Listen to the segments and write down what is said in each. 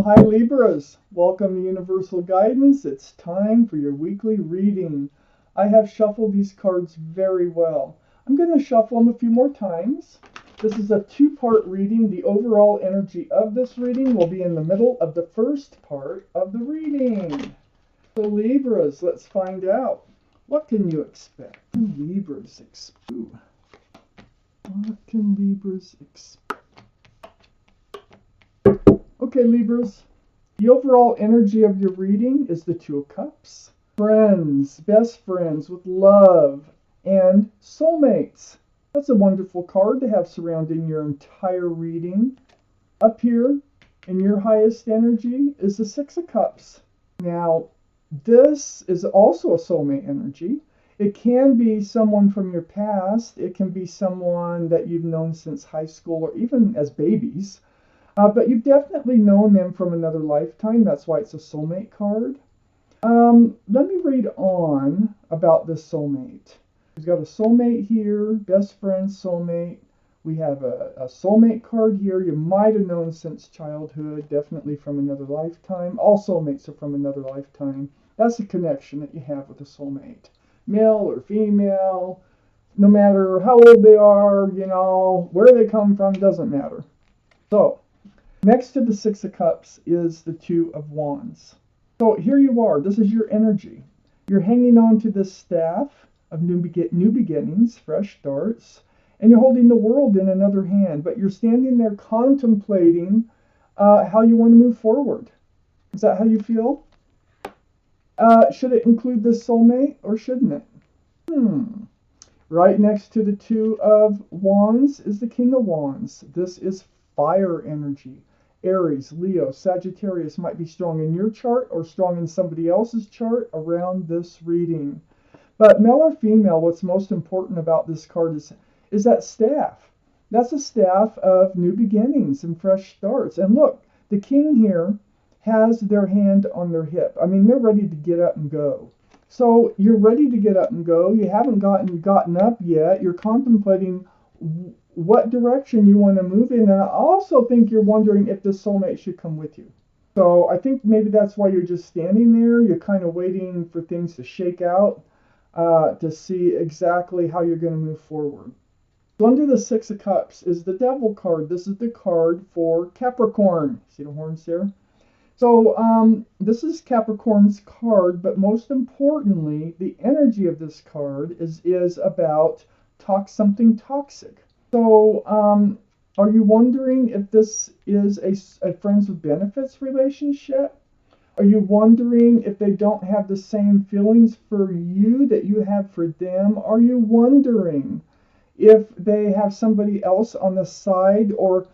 Hi Libras, welcome to Universal Guidance. It's time for your weekly reading. I have shuffled these cards very well. I'm going to shuffle them a few more times. This is a two-part reading. The overall energy of this reading will be in the middle of the first part of the reading. So Libras, let's find out. What can you expect? What can Libras expect? What can Libras expect? Okay, Libras, the overall energy of your reading is the Two of Cups. Friends, best friends with love, and soulmates. That's a wonderful card to have surrounding your entire reading. Up here in your highest energy is the Six of Cups. Now, this is also a soulmate energy. It can be someone from your past. It can be someone that you've known since high school or even as babies. But you've definitely known them from another lifetime. That's why it's a soulmate card. Let me read on about this soulmate. We've got a soulmate here, best friend, soulmate. We have a soulmate card here. You might have known since childhood, definitely from another lifetime. All soulmates are from another lifetime. That's the connection that you have with a soulmate. Male or female, no matter how old they are, where they come from, doesn't matter. So, next to the Six of Cups is the Two of Wands. So here you are. This is your energy. You're hanging on to this staff of new beginnings, fresh starts, and you're holding the world in another hand, but you're standing there contemplating how you want to move forward. Is that how you feel? Should it include the soulmate or shouldn't it? Right next to the Two of Wands is the King of Wands. This is fire energy. Aries, Leo, Sagittarius might be strong in your chart or strong in somebody else's chart around this reading. But male or female, what's most important about this card is that staff. That's a staff of new beginnings and fresh starts. And look, the king here has their hand on their hip. I mean, they're ready to get up and go. So you're ready to get up and go. You haven't gotten up yet. You're contemplating what direction you want to move in. And I also think you're wondering if the soulmate should come with you. So I think maybe that's why you're just standing there. You're kind of waiting for things to shake out to see exactly how you're going to move forward. So under the Six of Cups is the Devil card. This is the card for Capricorn. See the horns there? So this is Capricorn's card, but most importantly, the energy of this card is about something toxic. So are you wondering if this is a friends with benefits relationship? Are you wondering if they don't have the same feelings for you that you have for them? Are you wondering if they have somebody else on the side, or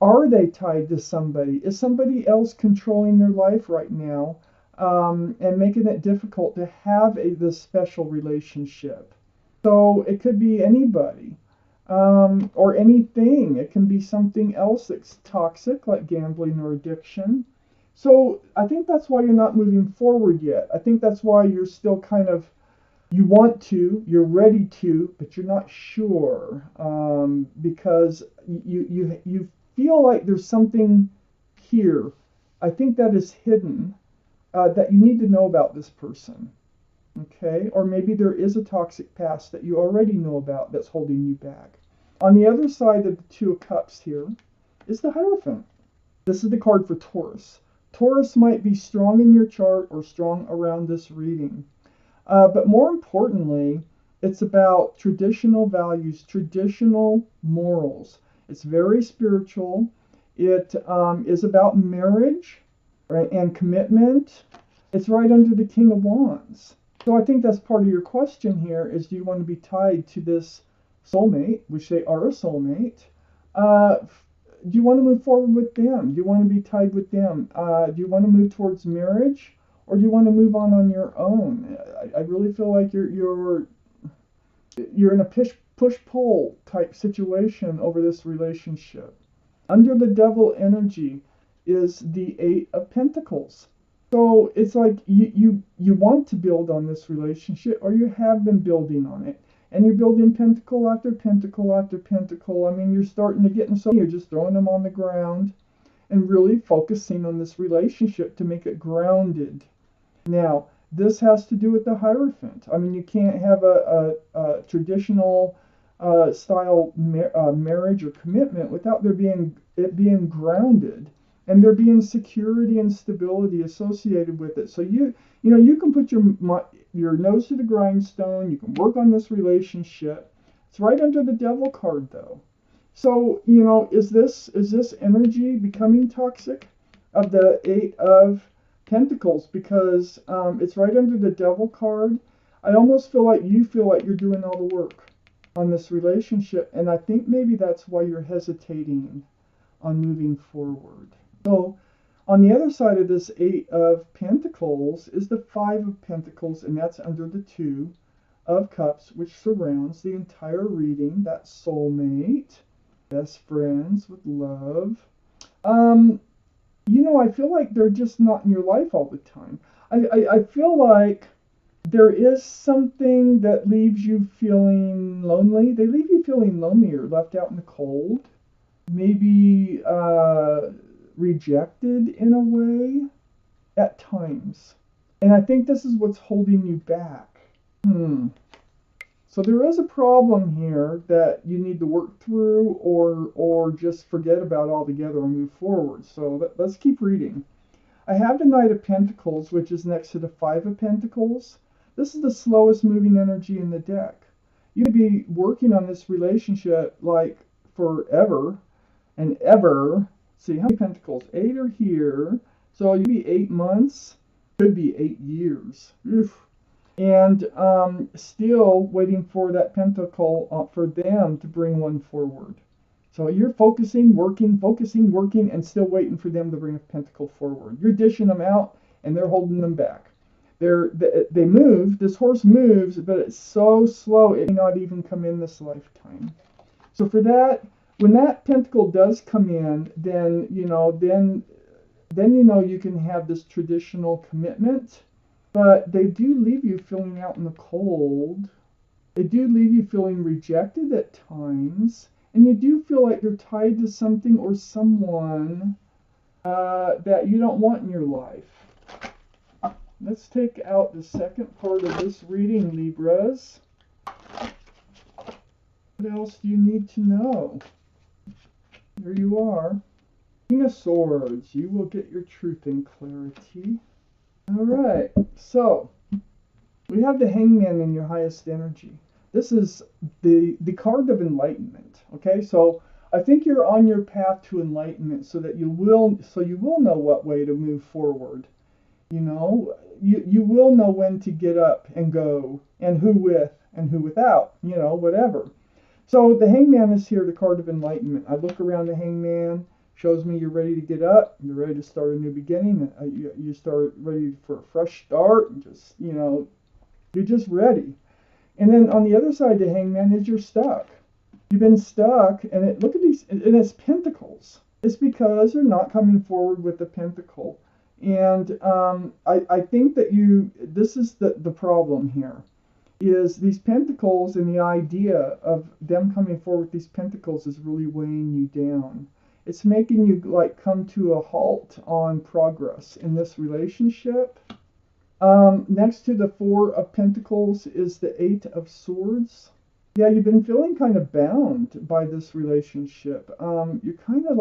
are they tied to somebody? Is somebody else controlling their life right now and making it difficult to have this special relationship? So it could be anybody or anything. It can be something else that's toxic, like gambling or addiction. So I think that's why you're not moving forward yet. I think that's why you're still kind of, you want to, you're ready to, but you're not sure because you feel like there's something here. I think that is hidden that you need to know about this person. Okay? Or maybe there is a toxic past that you already know about that's holding you back. On the other side of the Two of Cups here is the Hierophant. This is the card for Taurus. Taurus might be strong in your chart or strong around this reading. But more importantly, it's about traditional values, traditional morals. It's very spiritual. It is about marriage, right, and commitment. It's right under the King of Wands. So I think that's part of your question here is, do you want to be tied to this soulmate, which they are a soulmate? Do you want to move forward with them? Do you want to be tied with them? Do you want to move towards marriage, or do you want to move on your own? I really feel like you're in a push-pull type situation over this relationship. Under the Devil energy is the Eight of Pentacles. So it's like you want to build on this relationship, or you have been building on it. And you're building pentacle after pentacle after pentacle. I mean, you're starting to get in some, you're just throwing them on the ground. and really focusing on this relationship to make it grounded. Now, this has to do with the Hierophant. I mean, you can't have a traditional style marriage or commitment without it being grounded and there being security and stability associated with it. So you can put your nose to the grindstone. You can work on this relationship. It's right under the Devil card, though. So is this energy becoming toxic of the Eight of Pentacles because it's right under the Devil card? I almost feel like you feel like you're doing all the work on this relationship, and I think maybe that's why you're hesitating on moving forward. So on the other side of this Eight of Pentacles is the Five of Pentacles, and that's under the Two of Cups, which surrounds the entire reading. That soulmate, best friends with love. I feel like they're just not in your life all the time. I feel like there is something that leaves you feeling lonely. They leave you feeling lonely or left out in the cold. Maybe rejected in a way at times. And I think this is what's holding you back. So there is a problem here that you need to work through or just forget about altogether and move forward. So let's keep reading. I have the Knight of Pentacles, which is next to the Five of Pentacles. This is the slowest moving energy in the deck. You could be working on this relationship like forever and ever. See, how many pentacles? 8 are here. So you'd be 8 months. Could be 8 years. Oof. And still waiting for that pentacle for them to bring one forward. So you're focusing, working, and still waiting for them to bring a pentacle forward. You're dishing them out, and they're holding them back. They move. This horse moves, but it's so slow it may not even come in this lifetime. So for that, when that pentacle does come in, then you can have this traditional commitment. But they do leave you feeling out in the cold. They do leave you feeling rejected at times. And you do feel like you're tied to something or someone that you don't want in your life. Let's take out the second part of this reading, Libras. What else do you need to know? Here you are. King of Swords. You will get your truth and clarity. Alright, so we have the Hangman in your highest energy. This is the card of enlightenment. Okay, so I think you're on your path to enlightenment so you will know what way to move forward. You will know when to get up and go, and who with and who without, whatever. So the Hangman is here, the card of enlightenment. I look around the Hangman. Shows me you're ready to get up, you're ready to start a new beginning, you start ready for a fresh start, and you're just ready. And then on the other side, the Hangman is you're stuck. You've been stuck, and look at these, and it's pentacles. It's because you're not coming forward with the pentacle. And I think that this is the problem here, is these pentacles and the idea of them coming forward with these pentacles is really weighing you down. It's making you come to a halt on progress in this relationship. Next to the Four of Pentacles is the Eight of Swords. Yeah, you've been feeling kind of bound by this relationship. You're kind of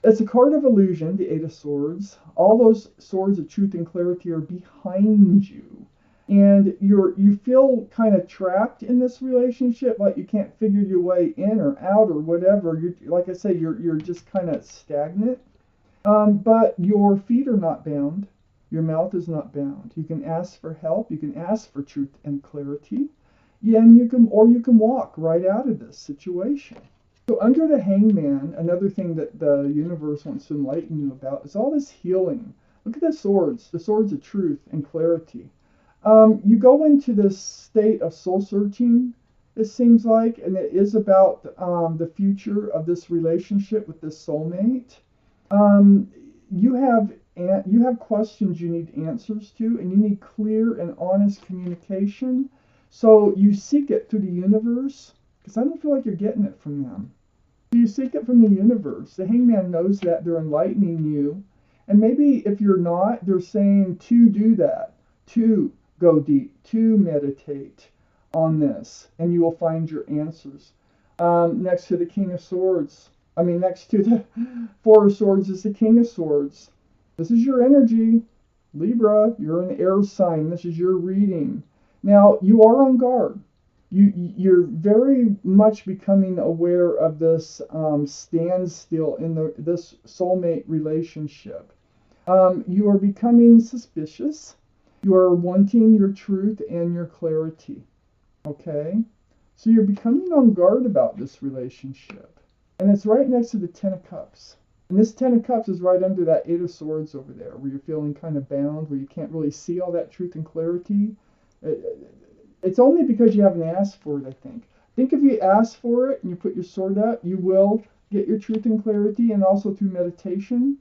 it's a card of illusion, the Eight of Swords. All those swords of truth and clarity are behind you. And you feel kind of trapped in this relationship, like you can't figure your way in or out or whatever. Like I say, you're just kind of stagnant. But your feet are not bound. Your mouth is not bound. You can ask for help. You can ask for truth and clarity. Yeah, and you can walk right out of this situation. So under the Hangman, another thing that the universe wants to enlighten you about is all this healing. Look at the swords of truth and clarity. You go into this state of soul searching, it seems like, and it is about the future of this relationship with this soulmate. You have questions you need answers to, and you need clear and honest communication. So you seek it through the universe, because I don't feel like you're getting it from them. So you seek it from the universe. The hangman knows that they're enlightening you. And maybe if you're not, they're saying to do that, to go deep, to meditate on this, and you will find your answers. Next to the King of Swords, next to the Four of Swords is the King of Swords. This is your energy. Libra, you're an air sign. This is your reading. Now, you are on guard. You're very much becoming aware of this standstill in this soulmate relationship. You are becoming suspicious. You are wanting your truth and your clarity. Okay? So you're becoming on guard about this relationship. And it's right next to the Ten of Cups. And this Ten of Cups is right under that Eight of Swords over there, where you're feeling kind of bound, where you can't really see all that truth and clarity. It's only because you haven't asked for it, I think. I think if you ask for it and you put your sword up, you will get your truth and clarity, and also through meditation.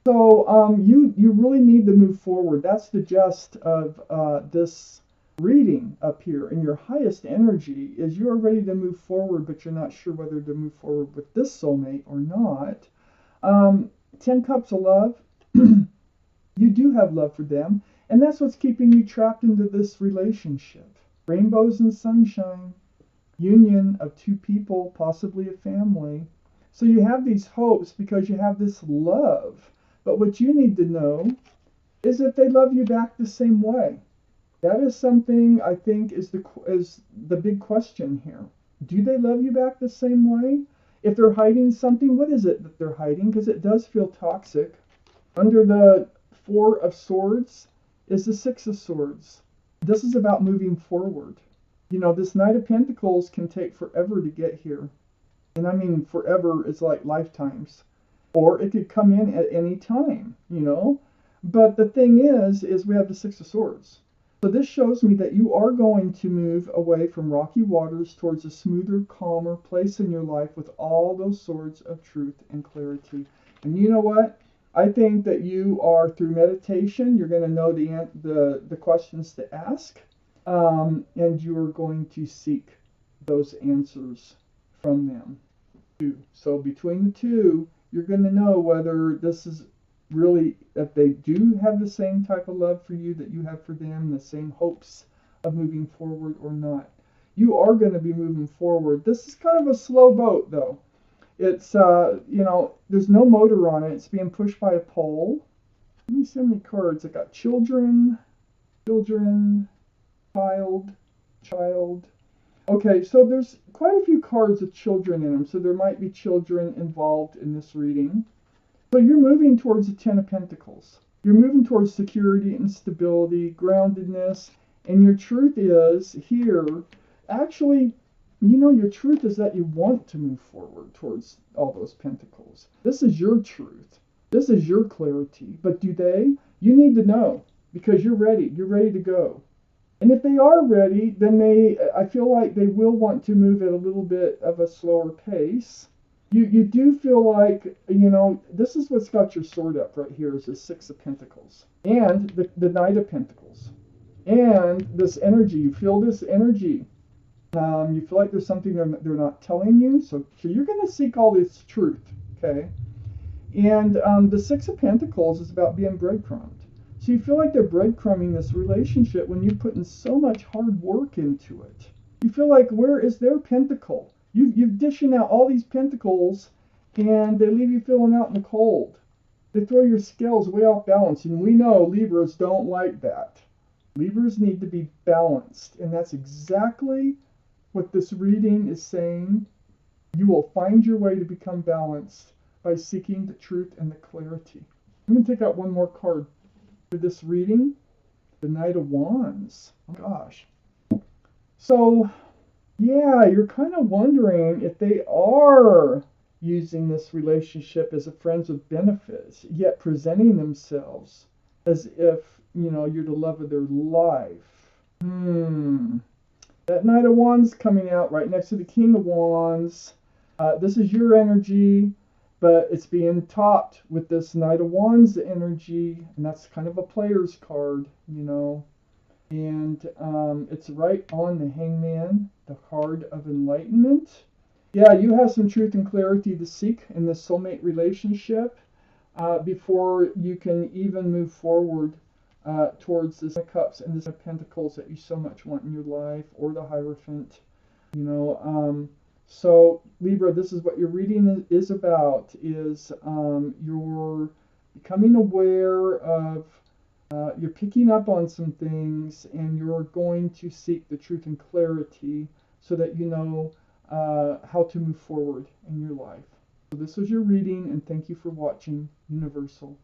So you really need to move forward. That's the gist of this reading up here. And your highest energy is you are ready to move forward, but you're not sure whether to move forward with this soulmate or not. 10 cups of love. You do have love for them, and that's what's keeping you trapped into this relationship. Rainbows and sunshine, union of two people, possibly a family. So you have these hopes because you have this love. But what you need to know is if they love you back the same way. That is something I think is the big question here. Do they love you back the same way? If they're hiding something, what is it that they're hiding? Because it does feel toxic. Under the Four of Swords is the Six of Swords. This is about moving forward. You know, this Knight of Pentacles can take forever to get here. And I mean forever is like lifetimes. Or it could come in at any time, you know. But the thing is we have the Six of Swords. So this shows me that you are going to move away from rocky waters towards a smoother, calmer place in your life with all those swords of truth and clarity. And you know what? I think that you are, through meditation, you're going to know the questions to ask, and you are going to seek those answers from them too. So between the two, you're going to know whether this is really, if they do have the same type of love for you that you have for them, the same hopes of moving forward or not. You are going to be moving forward. This is kind of a slow boat, though. It's, there's no motor on it. It's being pushed by a pole. Let me see how many cards. I got children, child. Okay, so there's quite a few cards of children in them, so there might be children involved in this reading. So you're moving towards the Ten of Pentacles. You're moving towards security and stability, groundedness, and your truth is here. Actually, your truth is that you want to move forward towards all those pentacles. This is your truth. This is your clarity. But do they? You need to know, because you're ready. You're ready to go. And if they are ready, then I feel like they will want to move at a little bit of a slower pace. You do feel like, this is what's got your sword up right here, is the Six of Pentacles. And the Knight of Pentacles. And this energy, you feel this energy. You feel like there's something they're not telling you. So you're going to seek all this truth, okay? And the Six of Pentacles is about being breadcrumbed. So you feel like they're breadcrumbing this relationship when you're putting so much hard work into it. You feel like, where is their pentacle? You're dishing out all these pentacles, and they leave you feeling out in the cold. They throw your scales way off balance, and we know Libras don't like that. Libras need to be balanced, and that's exactly what this reading is saying. You will find your way to become balanced by seeking the truth and the clarity. I'm going to take out one more card for this reading. The Knight of Wands. Oh gosh. So, yeah, you're kind of wondering if they are using this relationship as a friends with benefits, yet presenting themselves as if, you're the love of their life. That Knight of Wands coming out right next to the King of Wands. This is your energy, but it's being topped with this Knight of Wands energy, and that's kind of a player's card, And it's right on the Hangman, the card of enlightenment. Yeah, you have some truth and clarity to seek in this soulmate relationship before you can even move forward towards this Cups and this Pentacles that you so much want in your life, or the Hierophant. You know, so Libra, this is what your reading is about: is you're becoming aware of, you're picking up on some things, and you're going to seek the truth and clarity so that you know how to move forward in your life. So this was your reading, and thank you for watching Universal.